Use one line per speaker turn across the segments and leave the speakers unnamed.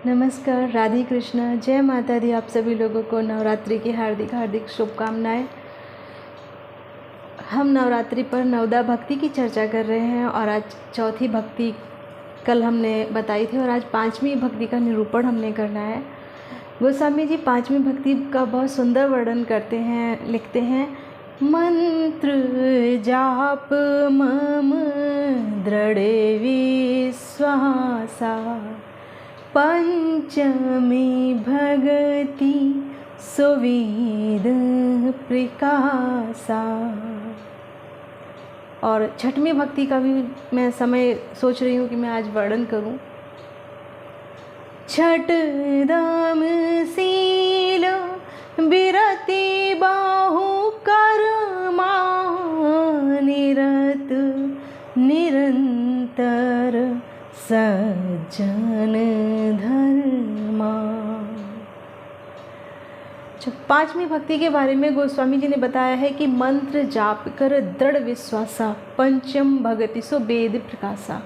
नमस्कार, राधे कृष्णा, जय माता दी। आप सभी लोगों को नवरात्रि की हार्दिक हार्दिक शुभकामनाएं। हम नवरात्रि पर नवदा भक्ति की चर्चा कर रहे हैं और आज चौथी भक्ति कल हमने बताई थी और आज पांचवी भक्ति का निरूपण हमने करना है। गोस्वामी जी पांचवी भक्ति का बहुत सुंदर वर्णन करते हैं, लिखते हैं, मंत्र जाप मम दृढ़ विश्वासा, पंचमी भगति सुविद प्रकाशा। और छठवीं भक्ति का भी मैं समय सोच रही हूँ कि मैं आज वर्णन करूँ। छठ दाम शील बिरति बाहु कर्मा, निरत निरंतर सज्जन धर्मा। पांचवी भक्ति के बारे में गोस्वामी जी ने बताया है कि मंत्र जाप कर दृढ़ विश्वासा, पंचम भगति सो वेद प्रकाशा।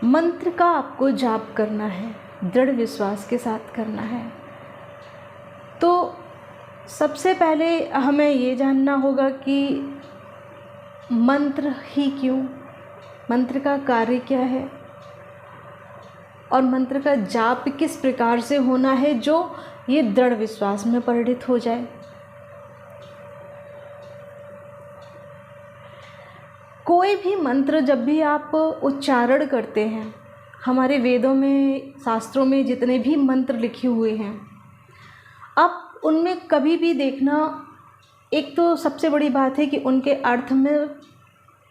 मंत्र का आपको जाप करना है, दृढ़ विश्वास के साथ करना है। तो सबसे पहले हमें ये जानना होगा कि मंत्र ही क्यों, मंत्र का कार्य क्या है और मंत्र का जाप किस प्रकार से होना है जो ये दृढ़ विश्वास में परिणत हो जाए। कोई भी मंत्र जब भी आप उच्चारण करते हैं, हमारे वेदों में, शास्त्रों में जितने भी मंत्र लिखे हुए हैं, आप उनमें कभी भी देखना, एक तो सबसे बड़ी बात है कि उनके अर्थ में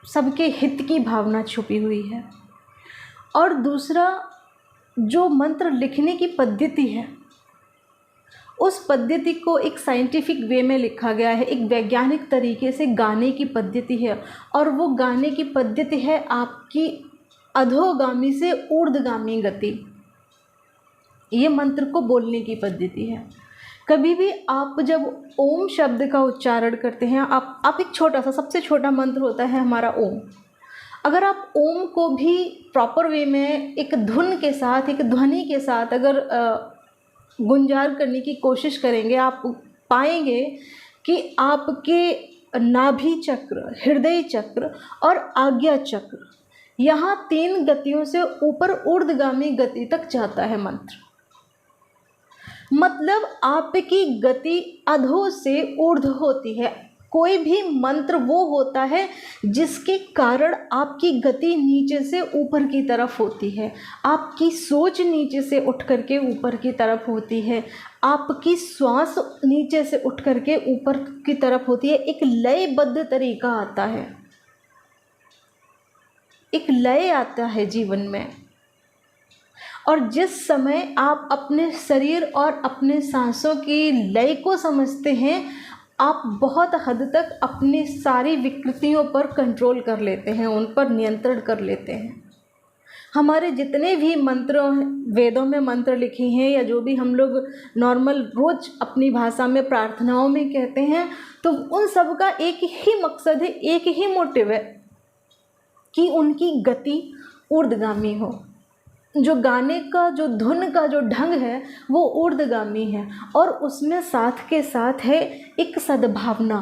सबके हित की भावना छुपी हुई है, और दूसरा जो मंत्र लिखने की पद्धति है उस पद्धति को एक साइंटिफिक वे में लिखा गया है, एक वैज्ञानिक तरीके से गाने की पद्धति है, और वो गाने की पद्धति है आपकी अधोगामी से ऊर्ध्वगामी गति। ये मंत्र को बोलने की पद्धति है। कभी भी आप जब ओम शब्द का उच्चारण करते हैं, आप एक छोटा सा, सबसे छोटा मंत्र होता है हमारा ओम। अगर आप ओम को भी प्रॉपर वे में एक धुन के साथ, एक ध्वनि के साथ अगर गुंजार करने की कोशिश करेंगे, आप पाएंगे कि आपके नाभि चक्र, हृदय चक्र और आज्ञा चक्र, यहाँ 3 गतियों से ऊपर ऊर्ध्वगामी गति तक जाता है मंत्र। मतलब आपकी गति अधो से ऊर्ध्व होती है। कोई भी मंत्र वो होता है जिसके कारण आपकी गति नीचे से ऊपर की तरफ होती है, आपकी सोच नीचे से उठ करके ऊपर की तरफ होती है, आपकी श्वास नीचे से उठ करके ऊपर की तरफ होती है। एक लयबद्ध तरीका आता है, एक लय आता है जीवन में। और जिस समय आप अपने शरीर और अपने सांसों की लय को समझते हैं, आप बहुत हद तक अपनी सारी विकृतियों पर कंट्रोल कर लेते हैं, उन पर नियंत्रण कर लेते हैं। हमारे जितने भी मंत्र वेदों में मंत्र लिखे हैं, या जो भी हम लोग नॉर्मल रोज अपनी भाषा में प्रार्थनाओं में कहते हैं, तो उन सब का एक ही मकसद है, एक ही मोटिव है कि उनकी गति ऊर्ध्वगामी हो। जो गाने का, जो धुन का जो ढंग है वो ऊर्ध्वगामी है, और उसमें साथ के साथ है एक सद्भावना,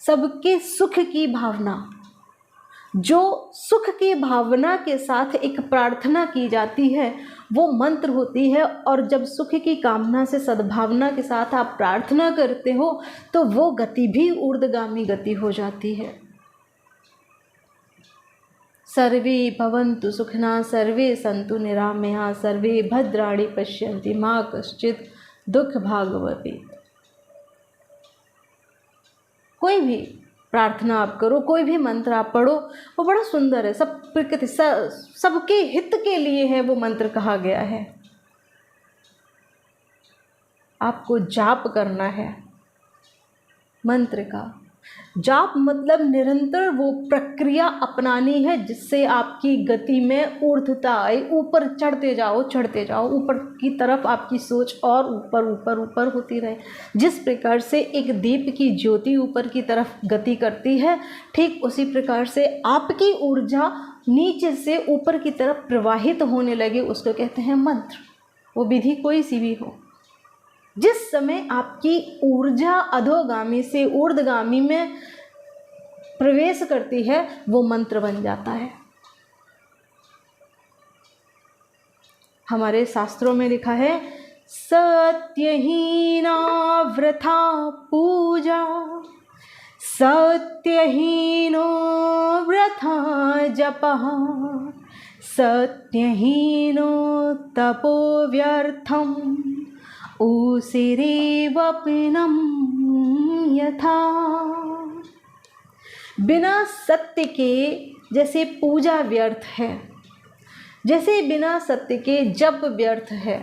सबके सुख की भावना। जो सुख की भावना के साथ एक प्रार्थना की जाती है वो मंत्र होती है, और जब सुख की कामना से, सद्भावना के साथ आप प्रार्थना करते हो तो वो गति भी ऊर्ध्वगामी गति हो जाती है। सर्वे भवन्तु सुखिनः, सर्वे सन्तु निरामयाः, सर्वे भद्राणि पश्यन्तु मा कश्चित् दुःख भाग् भवेत्। कोई भी प्रार्थना आप करो, कोई भी मंत्र आप पढ़ो, वो बड़ा सुंदर है, सब प्रकृति, सबके हित के लिए है वो मंत्र कहा गया है। आपको जाप करना है मंत्र का, जाप मतलब निरंतर वो प्रक्रिया अपनानी है जिससे आपकी गति में ऊर्ध्वता आए, ऊपर चढ़ते जाओ, ऊपर की तरफ आपकी सोच और ऊपर ऊपर ऊपर होती रहे। जिस प्रकार से एक दीप की ज्योति ऊपर की तरफ गति करती है, ठीक उसी प्रकार से आपकी ऊर्जा नीचे से ऊपर की तरफ प्रवाहित होने लगे, उसको कहते हैं मंत्र। वो विधि कोई सी भी हो। जिस समय आपकी ऊर्जा अधोगामी से ऊर्ध्वगामी में प्रवेश करती है, वो मंत्र बन जाता है। हमारे शास्त्रों में लिखा है, सत्यहीना वृथा पूजा, सत्यहीनो वृथा जपः, सत्यहीनो तपो व्यर्थम, ऊसिरेवपनम यथा। बिना सत्य के जैसे पूजा व्यर्थ है, जैसे बिना सत्य के जप व्यर्थ है,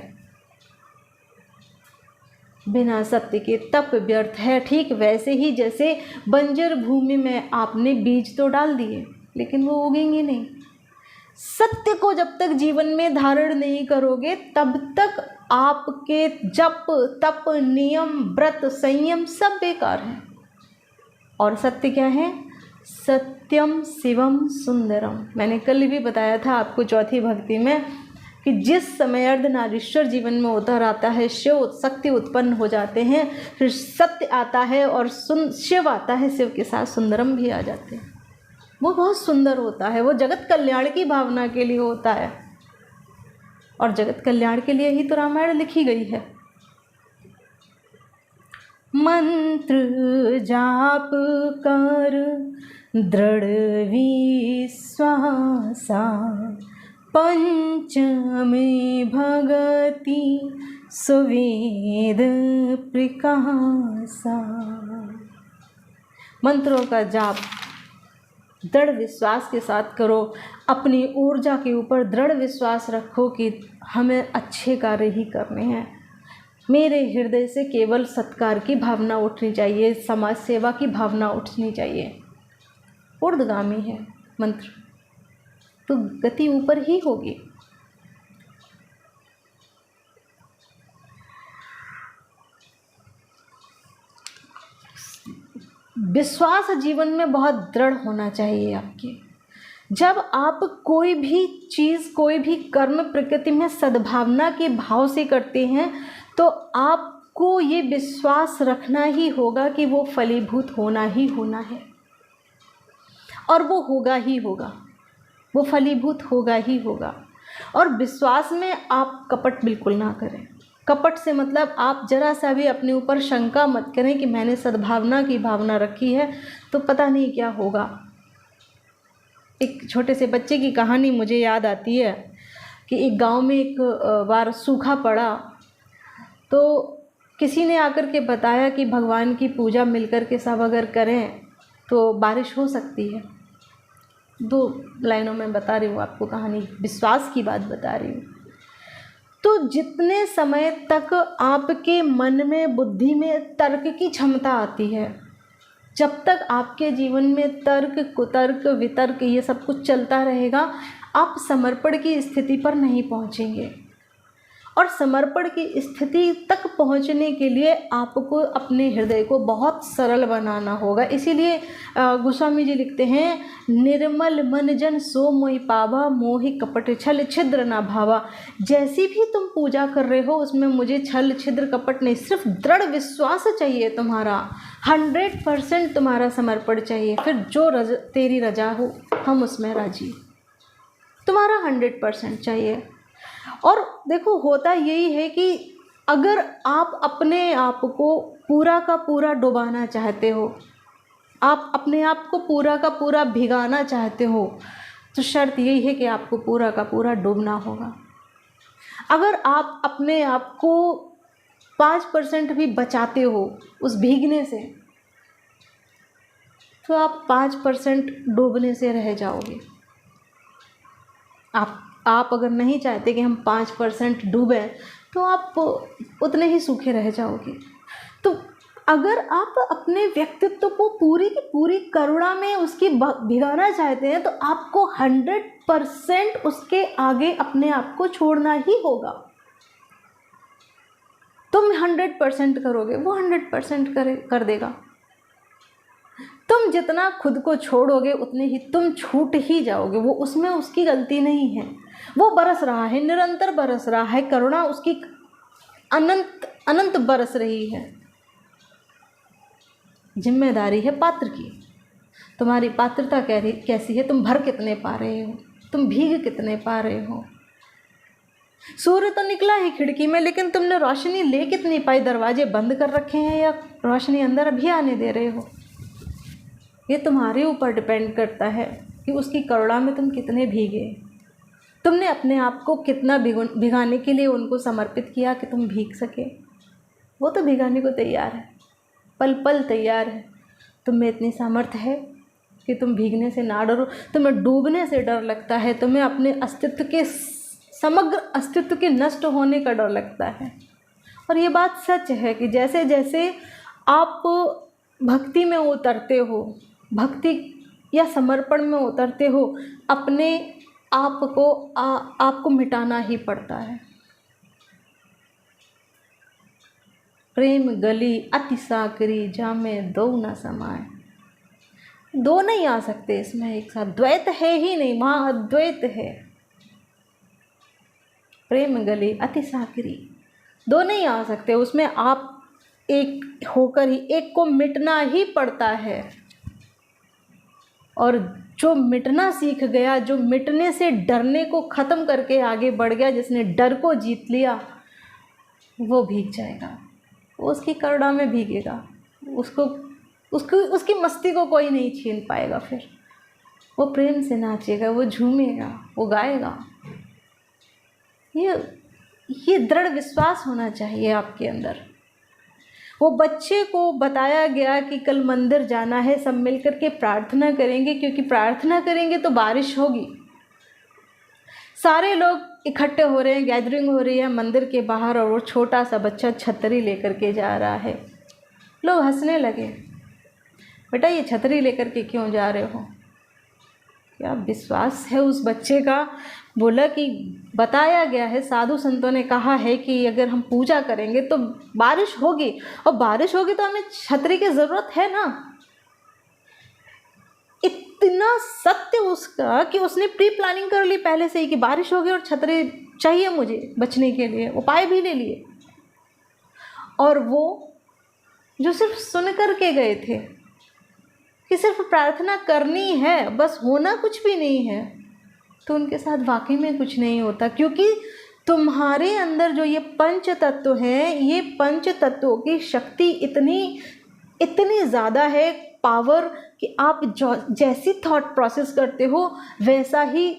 बिना सत्य के तप व्यर्थ है, ठीक वैसे ही जैसे बंजर भूमि में आपने बीज तो डाल दिए लेकिन वो उगेंगे नहीं। सत्य को जब तक जीवन में धारण नहीं करोगे तब तक आपके जप तप नियम व्रत संयम सब बेकार हैं। और सत्य क्या है? सत्यम शिवम सुंदरम। मैंने कल भी बताया था आपको चौथी भक्ति में कि जिस समय अर्धनारीश्वर जीवन में उतर आता है, शिव शक्ति उत्पन्न हो जाते हैं, फिर सत्य आता है और शिव आता है, शिव के साथ सुंदरम भी आ जाते हैं। वो बहुत सुंदर होता है, वो जगत कल्याण की भावना के लिए होता है और जगत कल्याण के लिए ही तो रामायण लिखी गई है। मंत्र जाप कर दृढ़ विश्वासा, पंचमी भगति सुवेद प्रकाशा। मंत्रों का जाप दृढ़ विश्वास के साथ करो। अपनी ऊर्जा के ऊपर दृढ़ विश्वास रखो कि हमें अच्छे कार्य ही करने हैं। मेरे हृदय से केवल सत्कार की भावना उठनी चाहिए, समाज सेवा की भावना उठनी चाहिए। ऊर्ध्वगामी है मंत्र तो गति ऊपर ही होगी। विश्वास जीवन में बहुत दृढ़ होना चाहिए आपके। जब आप कोई भी चीज़, कोई भी कर्म प्रकृति में सद्भावना के भाव से करते हैं तो आपको ये विश्वास रखना ही होगा कि वो फलीभूत होना ही होना है और वो होगा ही होगा, वो फलीभूत होगा ही होगा। और विश्वास में आप कपट बिल्कुल ना करें। कपट से मतलब आप जरा सा भी अपने ऊपर शंका मत करें कि मैंने सद्भावना की भावना रखी है तो पता नहीं क्या होगा। एक छोटे से बच्चे की कहानी मुझे याद आती है कि एक गांव में एक बार सूखा पड़ा तो किसी ने आकर के बताया कि भगवान की पूजा मिलकर के सब अगर करें तो बारिश हो सकती है। 2 लाइनों में बता रही हूँ आपको कहानी, विश्वास की बात बता रही हूँ। तो जितने समय तक आपके मन में, बुद्धि में तर्क की क्षमता आती है, जब तक आपके जीवन में तर्क कुतर्क वितर्क ये सब कुछ चलता रहेगा, आप समर्पण की स्थिति पर नहीं पहुँचेंगे। और समर्पण की स्थिति तक पहुंचने के लिए आपको अपने हृदय को बहुत सरल बनाना होगा। इसीलिए गोस्वामी जी लिखते हैं, निर्मल मन जन सो मोहि पावा, मोहि कपट छल छिद्र ना भावा। जैसी भी तुम पूजा कर रहे हो उसमें मुझे छल छिद्र कपट नहीं, सिर्फ दृढ़ विश्वास चाहिए तुम्हारा, 100% तुम्हारा समर्पण चाहिए। फिर जो तेरी रजा हो हम उसमें राजी, तुम्हारा 100% चाहिए। और देखो होता यही है कि अगर आप अपने आप को पूरा का पूरा डुबाना चाहते हो, आप अपने आप को पूरा का पूरा भिगाना चाहते हो, तो शर्त यही है कि आपको पूरा का पूरा डूबना होगा। अगर आप अपने आप को 5% भी बचाते हो उस भीगने से, तो आप 5% डूबने से रह जाओगे। आप अगर नहीं चाहते कि हम 5% डूबें तो आप उतने ही सूखे रह जाओगे। तो अगर आप अपने व्यक्तित्व को पूरी की पूरी करुणा में उसकी भिगाना चाहते हैं तो आपको 100% उसके आगे अपने आप को छोड़ना ही होगा। तुम 100% करोगे, वो 100% कर देगा। तुम जितना खुद को छोड़ोगे उतने ही तुम छूट ही जाओगे। वो उसमें उसकी गलती नहीं है, वो बरस रहा है, निरंतर बरस रहा है, करुणा उसकी अनंत अनंत बरस रही है। जिम्मेदारी है पात्र की। तुम्हारी पात्रता कैसी है, तुम भर कितने पा रहे हो, तुम भीग कितने पा रहे हो। सूर्य तो निकला है खिड़की में, लेकिन तुमने रोशनी ले कितनी पाई। दरवाजे बंद कर रखे हैं या रोशनी अंदर अभी आने दे रहे हो। ये तुम्हारे ऊपर डिपेंड करता है कि उसकी करुणा में तुम कितने भीगे। तुमने अपने आप को कितना भिगाने के लिए उनको समर्पित किया कि तुम भीग सके। वो तो भिगाने को तैयार है, पल पल तैयार है। तुम में इतनी सामर्थ्य है कि तुम भीगने से ना डरो। तुम्हें डूबने से डर लगता है, तुम्हें अपने अस्तित्व के समग्र अस्तित्व के नष्ट होने का डर लगता है। और ये बात सच है कि जैसे जैसे आप भक्ति में उतरते हो, भक्ति या समर्पण में उतरते हो, अपने आप को आपको मिटाना ही पड़ता है। प्रेम गली अति साकरी जामे दो न समाए। दो नहीं आ सकते इसमें एक साथ, द्वैत है ही नहीं, महाअद्वैत है। प्रेम गली अति साकरी, दो नहीं आ सकते उसमें। आप एक होकर ही एक को मिटना ही पड़ता है। और जो मिटना सीख गया, जो मिटने से डरने को ख़त्म करके आगे बढ़ गया, जिसने डर को जीत लिया, वो भीग जाएगा। वो उसकी करुणा में भीगेगा। उसकी मस्ती को कोई नहीं छीन पाएगा। फिर वो प्रेम से नाचेगा, वो झूमेगा, वो गाएगा। ये दृढ़ विश्वास होना चाहिए आपके अंदर। वो बच्चे को बताया गया कि कल मंदिर जाना है, सब मिलकर के प्रार्थना करेंगे, क्योंकि प्रार्थना करेंगे तो बारिश होगी। सारे लोग इकट्ठे हो रहे हैं, गैदरिंग हो रही है मंदिर के बाहर, और वो छोटा सा बच्चा छतरी लेकर के जा रहा है। लोग हंसने लगे, बेटा ये छतरी लेकर के क्यों जा रहे हो। क्या विश्वास है उस बच्चे का। बोला कि बताया गया है, साधु संतों ने कहा है कि अगर हम पूजा करेंगे तो बारिश होगी, और बारिश होगी तो हमें छतरी की ज़रूरत है ना। इतना सत्य उसका कि उसने प्री प्लानिंग कर ली पहले से ही कि बारिश होगी और छतरी चाहिए मुझे बचने के लिए, उपाय भी ले लिए। और वो जो सिर्फ सुन कर के गए थे कि सिर्फ प्रार्थना करनी है, बस होना कुछ भी नहीं है, तो उनके साथ वाकई में कुछ नहीं होता। क्योंकि तुम्हारे अंदर जो ये पंच तत्व हैं, ये पंच तत्वों की शक्ति इतनी ज़्यादा है, पावर, कि आप जैसी थॉट प्रोसेस करते हो वैसा ही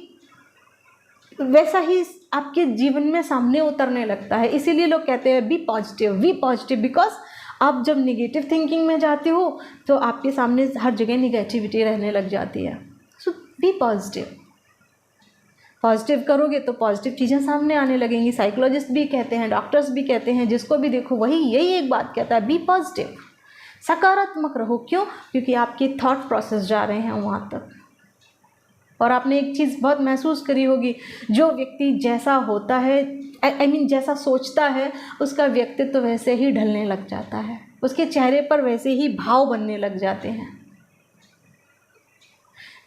आपके जीवन में सामने उतरने लगता है। इसीलिए लोग कहते हैं बी पॉजिटिव, बिकॉज आप जब निगेटिव थिंकिंग में जाते हो तो आपके सामने हर जगह निगेटिविटी रहने लग जाती है। सो बी पॉजिटिव करोगे तो पॉजिटिव चीज़ें सामने आने लगेंगी। साइकोलॉजिस्ट भी कहते हैं, डॉक्टर्स भी कहते हैं, जिसको भी देखो यही एक बात कहता है, बी पॉजिटिव, सकारात्मक रहो। क्यों? क्योंकि आपके थॉट प्रोसेस जा रहे हैं वहाँ तक। और आपने एक चीज़ बहुत महसूस करी होगी, जो व्यक्ति जैसा होता है, जैसा सोचता है, उसका व्यक्तित्व तो वैसे ही ढलने लग जाता है, उसके चेहरे पर वैसे ही भाव बनने लग जाते हैं।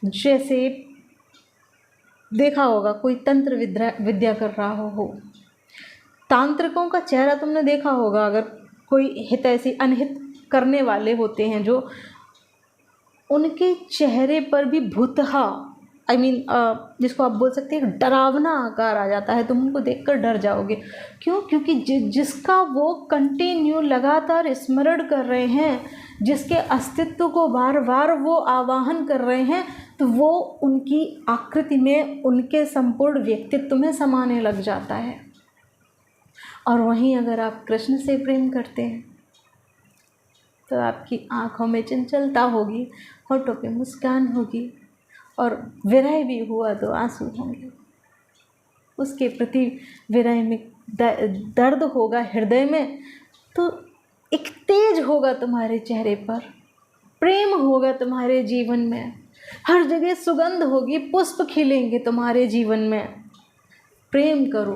जैसे देखा होगा कोई तंत्र विद्या कर रहा हो, तांत्रिकों का चेहरा तुमने देखा होगा। अगर कोई हितैषी अनहित करने वाले होते हैं, जो उनके चेहरे पर भी भूतहा जिसको आप बोल सकते हैं डरावना आकार आ जाता है, तुम उनको देखकर डर जाओगे। क्यों? क्योंकि जिसका वो कंटिन्यू लगातार स्मरण कर रहे हैं, जिसके अस्तित्व को बार बार वो आवाहन कर रहे हैं, तो वो उनकी आकृति में, उनके संपूर्ण व्यक्तित्व में समाने लग जाता है। और वहीं अगर आप कृष्ण से प्रेम करते हैं तो आपकी आँखों में चंचलता होगी, होठों पे मुस्कान होगी, और विरह भी हुआ तो आंसू होंगे। उसके प्रति विरह में दर्द होगा हृदय में, तो एक तेज होगा तुम्हारे चेहरे पर, प्रेम होगा तुम्हारे जीवन में, हर जगह सुगंध होगी, पुष्प खिलेंगे तुम्हारे जीवन में। प्रेम करो,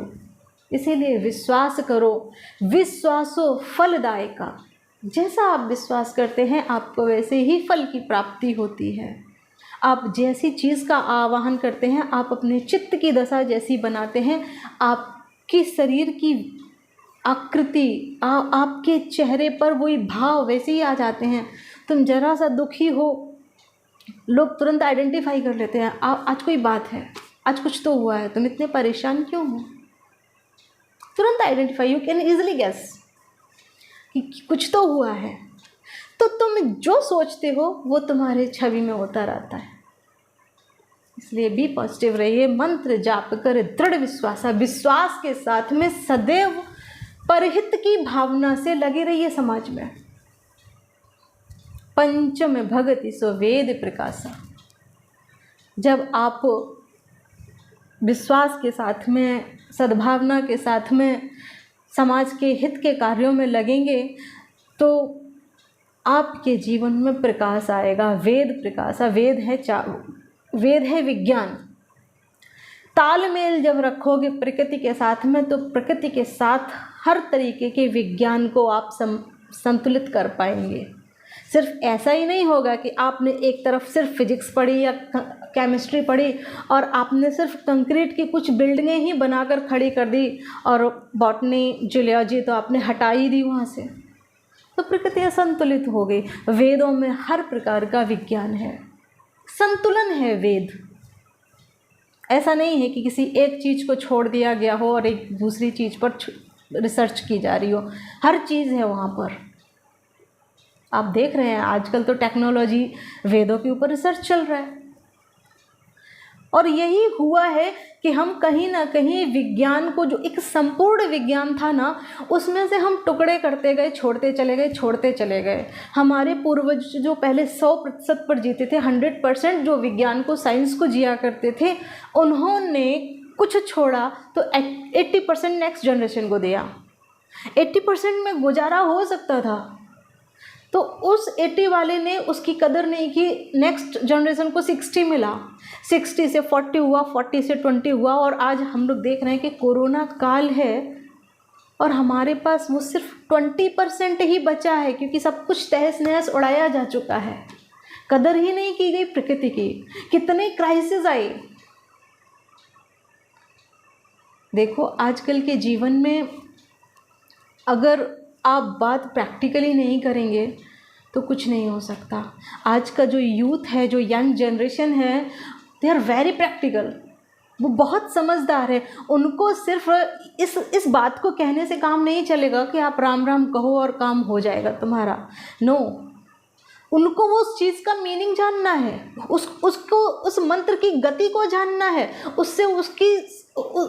इसीलिए विश्वास करो, विश्वासो फलदायका। जैसा आप विश्वास करते हैं आपको वैसे ही फल की प्राप्ति होती है। आप जैसी चीज़ का आवाहन करते हैं, आप अपने चित्त की दशा जैसी बनाते हैं, आपकी शरीर की आकृति, आपके चेहरे पर वही भाव वैसे ही आ जाते हैं। तुम जरा सा दुखी हो, लोग तुरंत आइडेंटिफाई कर लेते हैं, आज कोई बात है, आज कुछ तो हुआ है, तुम इतने परेशान क्यों हो, तुरंत identify, you can easily guess कि कुछ तो हुआ है। तो तुम जो सोचते हो वो तुम्हारे छवि में होता रहता है। इसलिए बी पॉजिटिव रहिए, मंत्र जाप कर दृढ़ विश्वास के साथ में सदैव परहित की भावना से लगे रहिए समाज में। पंचम भगति सो वेद प्रकाशा। जब आप विश्वास के साथ में, सद्भावना के साथ में समाज के हित के कार्यों में लगेंगे तो आपके जीवन में प्रकाश आएगा। वेद प्रकाशा, वेद है विज्ञान। तालमेल जब रखोगे प्रकृति के साथ में तो प्रकृति के साथ हर तरीके के विज्ञान को आप संतुलित कर पाएंगे। सिर्फ ऐसा ही नहीं होगा कि आपने एक तरफ सिर्फ फिजिक्स पढ़ी या केमिस्ट्री पढ़ी और आपने सिर्फ कंक्रीट की कुछ बिल्डिंगें ही बनाकर खड़ी कर दी और बॉटनी जूलॉजी तो आपने हटा ही दी वहाँ से, तो प्रकृति असंतुलित हो गई। वेदों में हर प्रकार का विज्ञान है, संतुलन है वेद। ऐसा नहीं है कि किसी एक चीज़ को छोड़ दिया गया हो और एक दूसरी चीज़ पर रिसर्च की जा रही हो, हर चीज़ है वहाँ पर। आप देख रहे हैं आजकल तो टेक्नोलॉजी, वेदों के ऊपर रिसर्च चल रहा है। और यही हुआ है कि हम कहीं ना कहीं विज्ञान को, जो एक संपूर्ण विज्ञान था ना, उसमें से हम टुकड़े करते गए, छोड़ते चले गए। हमारे पूर्वज जो पहले 100% पर जीते थे, 100% जो विज्ञान को, साइंस को जिया करते थे, उन्होंने कुछ छोड़ा तो 80% नेक्स्ट जनरेशन को दिया। 80% में गुजारा हो सकता था तो उस 80 वाले ने उसकी कदर नहीं की, नेक्स्ट जनरेशन को 60 मिला, 60 से 40 हुआ, 40 से 20 हुआ और आज हम लोग देख रहे हैं कि कोरोना काल है और हमारे पास वो सिर्फ 20% ही बचा है, क्योंकि सब कुछ तहस नहस उड़ाया जा चुका है। कदर ही नहीं की गई प्रकृति की। कितने क्राइसिस आए देखो आजकल के जीवन में। अगर आप बात प्रैक्टिकली नहीं करेंगे तो कुछ नहीं हो सकता। आज का जो यूथ है, जो यंग जनरेशन है, दे आर वेरी प्रैक्टिकल, वो बहुत समझदार है। उनको सिर्फ इस बात को कहने से काम नहीं चलेगा कि आप राम राम कहो और काम हो जाएगा तुम्हारा। नो, उनको वो उस चीज़ का मीनिंग जानना है, उसको उस मंत्र की गति को जानना है, उससे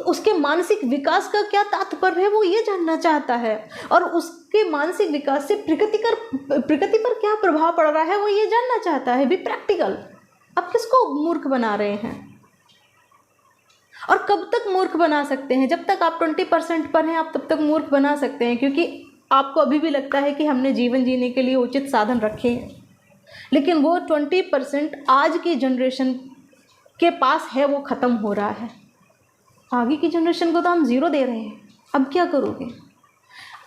उसके मानसिक विकास का क्या तात्पर्य है वो ये जानना चाहता है, और उसके मानसिक विकास से प्रकृति पर क्या प्रभाव पड़ रहा है वो ये जानना चाहता है। भी प्रैक्टिकल। आप किसको मूर्ख बना रहे हैं? और कब तक मूर्ख बना सकते हैं? जब तक आप 20% पर हैं आप तब तक मूर्ख बना सकते हैं, क्योंकि आपको अभी भी लगता है कि हमने जीवन जीने के लिए उचित साधन रखे हैं, लेकिन वो 20% आज की जनरेशन के पास है, वो ख़त्म हो रहा है। आगे की जनरेशन को तो हम 0 दे रहे हैं। अब क्या करोगे?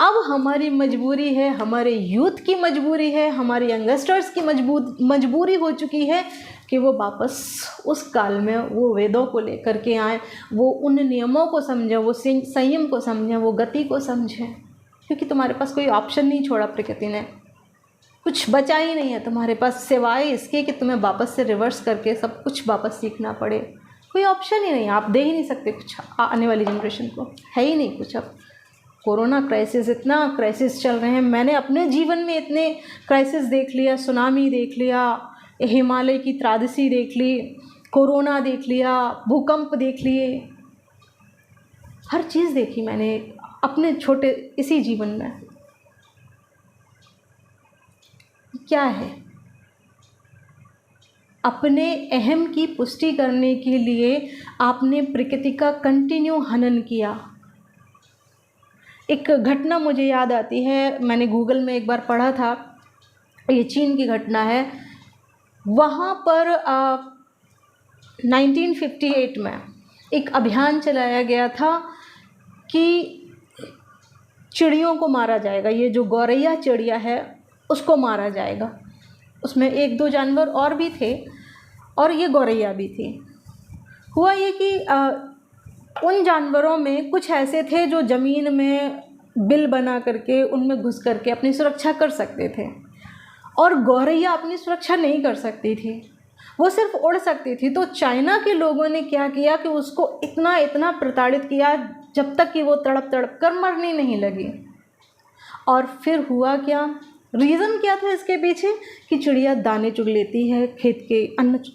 अब हमारी मजबूरी है, हमारे यूथ की मजबूरी है, हमारे यंगस्टर्स की मजबूरी हो चुकी है कि वो वापस उस काल में वो वेदों को लेकर के आए, वो उन नियमों को समझें, वो संयम को समझें, वो गति को समझें, क्योंकि तुम्हारे पास कोई ऑप्शन नहीं छोड़ा प्रकृति ने। कुछ बचा ही नहीं है तुम्हारे पास सिवाय इसके कि तुम्हें वापस से रिवर्स करके सब कुछ वापस सीखना पड़े। कोई ऑप्शन ही नहीं, आप दे ही नहीं सकते कुछ आने वाली जनरेशन को, है ही नहीं कुछ। अब कोरोना क्राइसिस, इतना क्राइसिस चल रहे हैं। मैंने अपने जीवन में इतने क्राइसिस देख लिया, सुनामी देख लिया, हिमालय की त्रासदी देख ली, कोरोना देख लिया, भूकंप देख लिए, हर चीज़ देखी मैंने अपने छोटे इसी जीवन में। क्या है? अपने अहम की पुष्टि करने के लिए आपने प्रकृति का कंटिन्यू हनन किया। एक घटना मुझे याद आती है, मैंने गूगल में एक बार पढ़ा था, ये चीन की घटना है। वहाँ पर 1958 में एक अभियान चलाया गया था कि चिड़ियों को मारा जाएगा, ये जो गौरैया चिड़िया है उसको मारा जाएगा। उसमें एक दो जानवर और भी थे और ये गौरैया भी थी। हुआ ये कि उन जानवरों में कुछ ऐसे थे जो ज़मीन में बिल बना करके उनमें घुस करके अपनी सुरक्षा कर सकते थे, और गौरैया अपनी सुरक्षा नहीं कर सकती थी, वो सिर्फ उड़ सकती थी। तो चाइना के लोगों ने क्या किया कि उसको इतना इतना प्रताड़ित किया जब तक कि वो तड़प तड़प कर मरने नहीं लगी। और फिर हुआ क्या, रीज़न क्या था इसके पीछे, कि चिड़िया दाने चुग लेती है, खेत के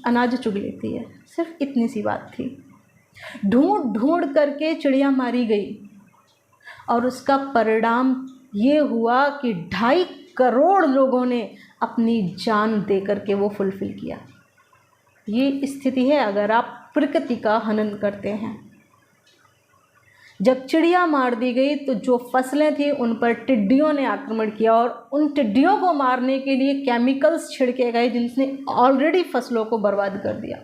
अनाज चुग लेती है, सिर्फ इतनी सी बात थी। ढूंढ ढूंढ करके चिड़िया मारी गई और उसका परिणाम ये हुआ कि 2.5 करोड़ लोगों ने अपनी जान दे करके वो फुलफिल किया। ये स्थिति है अगर आप प्रकृति का हनन करते हैं। जब चिड़िया मार दी गई तो जो फसलें थी उन पर टिड्डियों ने आक्रमण किया, और उन टिड्डियों को मारने के लिए केमिकल्स छिड़के गए जिनसे ऑलरेडी फसलों को बर्बाद कर दिया।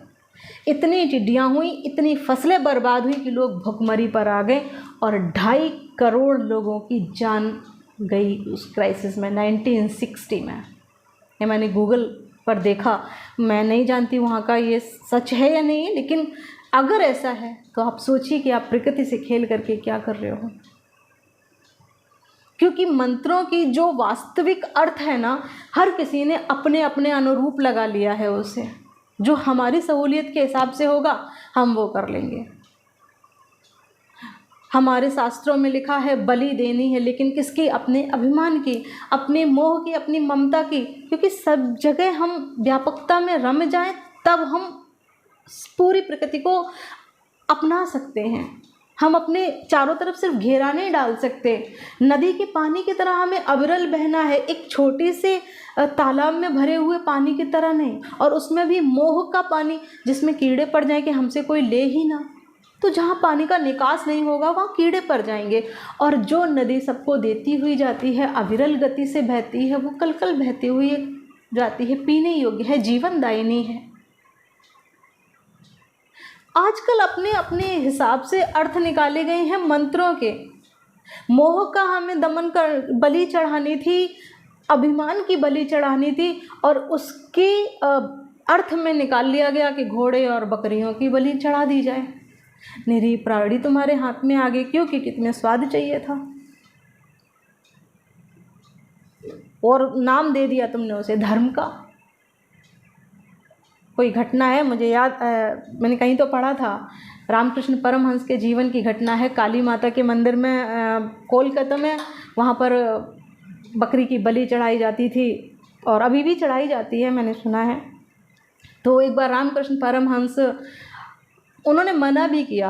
इतनी टिड्डियाँ हुई, इतनी फसलें बर्बाद हुई कि लोग भुखमरी पर आ गए और 2.5 करोड़ लोगों की जान गई उस क्राइसिस में 1960 में। ये मैंने गूगल पर देखा, मैं नहीं जानती वहाँ का ये सच है या नहीं, लेकिन अगर ऐसा है तो आप सोचिए कि आप प्रकृति से खेल करके क्या कर रहे हो। क्योंकि मंत्रों की जो वास्तविक अर्थ है ना, हर किसी ने अपने अपने अनुरूप लगा लिया है उसे। जो हमारी सहूलियत के हिसाब से होगा हम वो कर लेंगे। हमारे शास्त्रों में लिखा है बलि देनी है, लेकिन किसकी? अपने अभिमान की, अपने मोह की, अपनी ममता की। क्योंकि सब जगह हम व्यापकता में रम जाएं तब हम पूरी प्रकृति को अपना सकते हैं। हम अपने चारों तरफ सिर्फ घेरा नहीं डाल सकते। नदी के पानी की तरह हमें अविरल बहना है, एक छोटे से तालाब में भरे हुए पानी की तरह नहीं, और उसमें भी मोह का पानी जिसमें कीड़े पड़ जाए कि हमसे कोई ले ही ना। तो जहाँ पानी का निकास नहीं होगा वहाँ कीड़े पड़ जाएंगे। और जो नदी सबको देती हुई जाती है, अविरल गति से बहती है, वो कल कल बहती हुई जाती है, पीने योग्य है, जीवनदायिनी है। आजकल अपने अपने हिसाब से अर्थ निकाले गए हैं मंत्रों के। मोह का हमें दमन कर बलि चढ़ानी थी, अभिमान की बलि चढ़ानी थी, और उसके अर्थ में निकाल लिया गया कि घोड़े और बकरियों की बलि चढ़ा दी जाए। निरीह प्राणी तुम्हारे हाथ में आ गए, क्योंकि कितने स्वाद चाहिए था, और नाम दे दिया तुमने उसे धर्म का। कोई घटना है मुझे याद, मैंने कहीं तो पढ़ा था, रामकृष्ण परमहंस के जीवन की घटना है। काली माता के मंदिर में कोलकाता में, वहाँ पर बकरी की बलि चढ़ाई जाती थी, और अभी भी चढ़ाई जाती है, मैंने सुना है। तो एक बार रामकृष्ण परमहंस, उन्होंने मना भी किया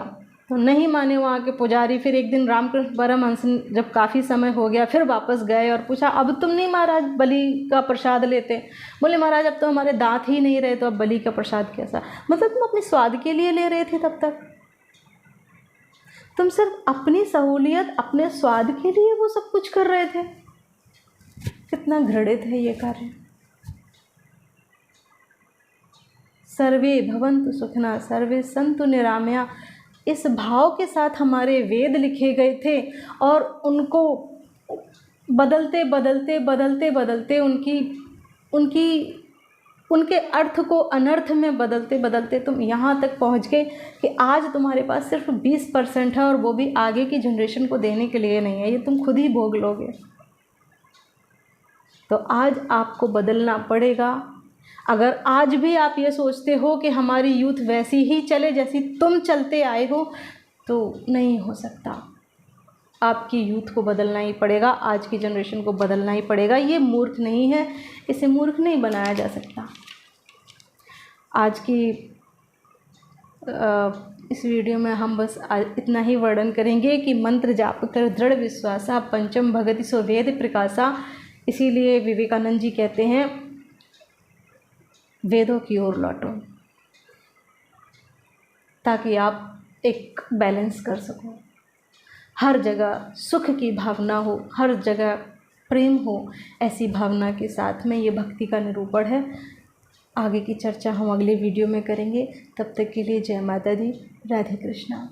तो नहीं माने वहाँ के पुजारी। फिर एक दिन रामकृष्ण परमहंस जब काफ़ी समय हो गया फिर वापस गए और पूछा, अब तुम नहीं महाराज बलि का प्रसाद लेते? बोले महाराज अब तो हमारे दांत ही नहीं रहे, तो अब बलि का प्रसाद कैसा? मतलब तुम अपने स्वाद के लिए ले रहे थे तब तक, तुम सिर्फ अपनी सहूलियत, अपने स्वाद के लिए वो सब कुछ कर रहे थे। कितना घृणित है ये कार्य। सर्वे भवन्तु सुखिनः सर्वे सन्तु निरामया, इस भाव के साथ हमारे वेद लिखे गए थे, और उनको बदलते बदलते बदलते बदलते उनके अर्थ को अनर्थ में बदलते बदलते तुम यहाँ तक पहुँच गए कि आज तुम्हारे पास सिर्फ 20% है, और वो भी आगे की जनरेशन को देने के लिए नहीं है, ये तुम खुद ही भोग लोगे। तो आज आपको बदलना पड़ेगा। अगर आज भी आप ये सोचते हो कि हमारी यूथ वैसी ही चले जैसी तुम चलते आए हो, तो नहीं हो सकता। आपकी यूथ को बदलना ही पड़ेगा, आज की जनरेशन को बदलना ही पड़ेगा। ये मूर्ख नहीं है, इसे मूर्ख नहीं बनाया जा सकता। आज की इस वीडियो में हम बस इतना ही वर्णन करेंगे कि मंत्र जाप कर दृढ़ विश्वासा पंचम भगति सो वेद प्रकाशा। इसीलिए विवेकानंद जी कहते हैं वेदों की ओर लौटो, ताकि आप एक बैलेंस कर सको। हर जगह सुख की भावना हो, हर जगह प्रेम हो, ऐसी भावना के साथ में ये भक्ति का निरूपण है। आगे की चर्चा हम अगले वीडियो में करेंगे। तब तक के लिए जय माता दी, राधे कृष्णा।